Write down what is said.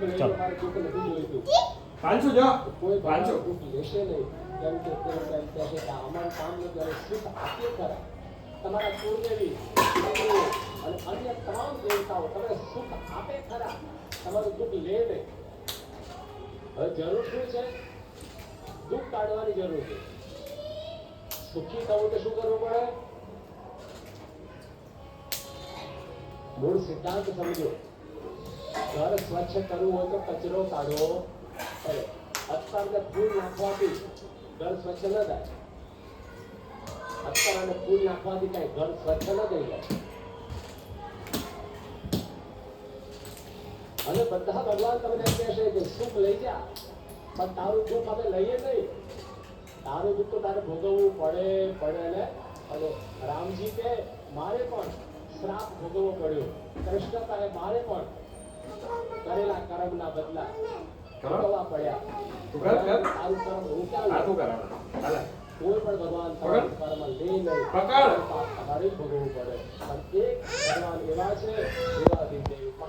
મારે દુઃખ નથી જોઈતું. 500 જો કોઈ 500 દુઃખ લેશે નહીં. કેમ કે તે એમ કહે છે કે અમારું કામ જ્યારે સુખ આપીએ ખરા તમારા કુળદેવી પિતૃઓ અને અન્ય તમામ દેવતાઓ તમને સુખ આપે ખરા, તમારું દુઃખ લે નહીં. હવે જરૂર શું છે? દુઃખ કાઢવાની જરૂર છે. સુખી થવું તો શું કરવું પડે? મૂળ સિદ્ધાંત સમજો. ઘર સ્વચ્છ કરવું હોય તો કચરો કાઢવો પડે. અત્યારે ફૂલ નાખવાથી ઘર સ્વચ્છ ન થાય. અત્યારે ફૂલ નાખવાથી કઈ ઘર સ્વચ્છ ન થઈ જાય. અને બધા ભગવાન તમને એમ કહેશે કે સુખ લઈ જા, પણ તારું દુઃખ અમે લઈએ નહીં. તારું દુઃખ તો તારે ભોગવવું પડે ને. અને રામજી કે મારે પણ શ્રાપ ભોગવવો પડ્યો. કૃષ્ણ કહે મારે પણ કરેલા કર્મના બદલા ભોગવવા પડ્યા. તારું કર્મ હું ક્યાં લઉં? કોઈ પણ ભગવાન તમારું કર્મ લે નહીં, તમારે જ ભોગવવું પડે. પણ એક ભગવાન એવા છે, એવા દિનદેવ